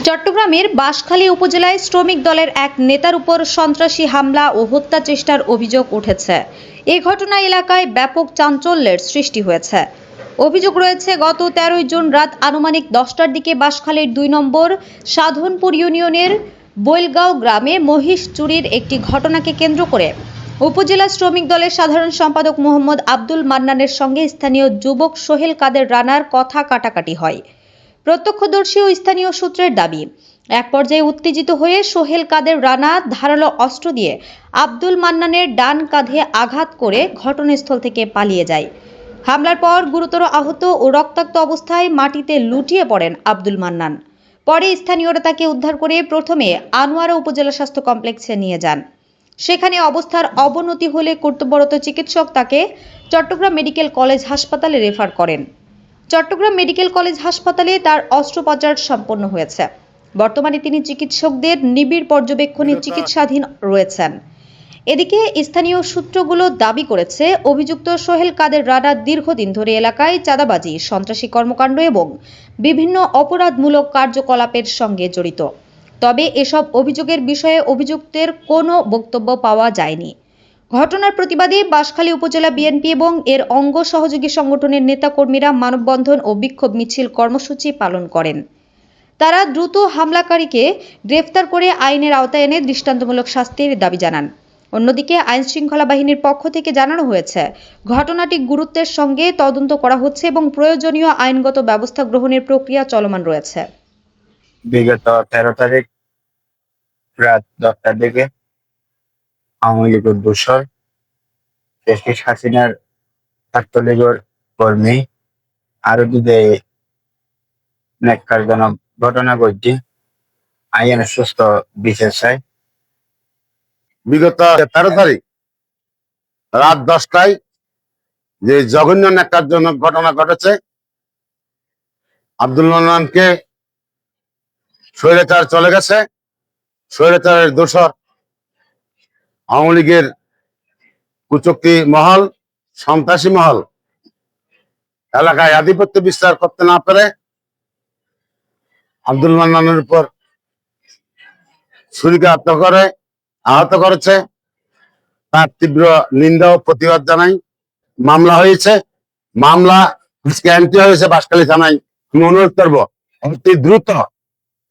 চট্টগ্রামের বাঁশখালী উপজেলায় শ্রমিক দলের এক নেতার উপর সন্ত্রাসী হামলা ও হত্যা চেষ্টার অভিযোগ উঠেছে। এই ঘটনা এলাকায় ব্যাপক চাঞ্চল্যের সৃষ্টি হয়েছে। অভিযোগ রয়েছে, গত 13 জুন রাত আনুমানিক 10টার দিকে বাঁশখালীর 2 নম্বর সাধনপুর ইউনিয়নের বৈলগাঁও গ্রামে মহিষ চুরির একটি ঘটনাকে কেন্দ্র করে উপজেলা শ্রমিক দলের সাধারণ সম্পাদক মোহাম্মদ আব্দুল মান্নানের সঙ্গে স্থানীয় যুবক সোহেল কাদের রানার কথা কাটাকাটি হয়। প্রত্যক্ষদর্শী ও স্থানীয় সূত্রের দাবি, এক পর্যায়ে উত্তেজিত হয়ে সোহেল কাদের রানা ধারালো অস্ত্র দিয়ে আব্দুল মান্নানের ডান কাঁধে আঘাত করে ঘটনাস্থল থেকে পালিয়ে যায়। হামলার পর গুরুতর আহত ও রক্তাক্ত অবস্থায় মাটিতে লুটিয়ে পড়েন আব্দুল মান্নান। পরে স্থানীয়রা তাকে উদ্ধার করে প্রথমে আনোয়ারা উপজেলা স্বাস্থ্য কমপ্লেক্সে নিয়ে যান। সেখানে অবস্থার অবনতি হলে কর্তব্যরত চিকিৎসক তাকে চট্টগ্রাম মেডিকেল কলেজ হাসপাতালে রেফার করেন। চট্টগ্রাম মেডিকেল কলেজ হাসপাতালে তার অস্ত্রোপচার সম্পন্ন হয়েছে। বর্তমানে তিনি চিকিৎসকদের নিবিড় পর্যবেক্ষণে চিকিৎসাধীন রয়েছেন। এদিকে স্থানীয় সূত্রগুলো দাবি করেছে, অভিযুক্ত সোহেল কাদের রানা দীর্ঘদিন ধরে এলাকায় চাঁদাবাজি, সন্ত্রাসী কর্মকাণ্ড এবং বিভিন্ন অপরাধমূলক কার্যকলাপের সঙ্গে জড়িত। তবে এসব অভিযোগের বিষয়ে অভিযুক্তের কোনো বক্তব্য পাওয়া যায়নি। ঘটনার প্রতিবাদে বাঁশখালী উপজেলা বিএনপি এবং এর অঙ্গ সহযোগী সংগঠনের নেতাকর্মীরা মানববন্ধন ও বিক্ষোভ মিছিল কর্মসূচি পালন করেন। তারা দ্রুত হামলাকারীকে গ্রেফতার করে আইনের আওতায় এনে দৃষ্টান্তমূলক শাস্তির দাবি জানান। অন্যদিকে আইনশৃঙ্খলা বাহিনীর পক্ষ থেকে জানানো হয়েছে, ঘটনাটি গুরুত্বের সঙ্গে তদন্ত করা হচ্ছে এবং প্রয়োজনীয় আইনগত ব্যবস্থা গ্রহণের প্রক্রিয়া চলমান রয়েছে। বিগত 13 তারিখ রাত 10টার দিকে আওয়ামী লীগের দোসর শেখ হাসিনার ছাত্রলীগের কর্মী আরো দুধে ন্যাক্কারজনক ঘটনা ঘটছে। আইনের সুস্থ বিচার চাই। বিগত 13 তারিখ রাত 10টায় যে জঘন্য ন্যাক্কারজনক ঘটনা ঘটেছে, আব্দুল মান্নানকে স্বৈরাচার চলে গেছে, স্বৈরাচারের দোসর আওয়ামী লীগের কুচক্রী মহল, সন্ত্রাসী মহল এলাকায় আধিপত্য বিস্তার করতে না পেরে আব্দুল মান্নানের উপর ছুরিকাঘাত করে আহত করেছে। তার তীব্র নিন্দা ও প্রতিবাদ জানাই। মামলা হয়েছে, মামলা এন্ট্রি হয়েছে বাঁশখালী থানায়। আমি অনুরোধ করবো অতি দ্রুত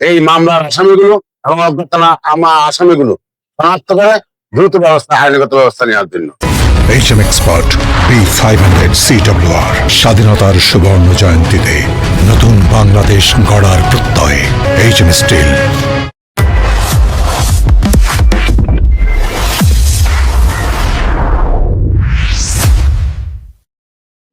এই মামলার আসামিগুলো এবং অজ্ঞাতনা আসামিগুলো শনাক্ত করে দ্রুত আইনগত ব্যবস্থা নেওয়ার জন্য। HM Expert B500 CWR স্বাধীনতার সুবর্ণ জয়ন্তীতে নতুন বাংলাদেশ গড়ার প্রত্যয়। HM Steel।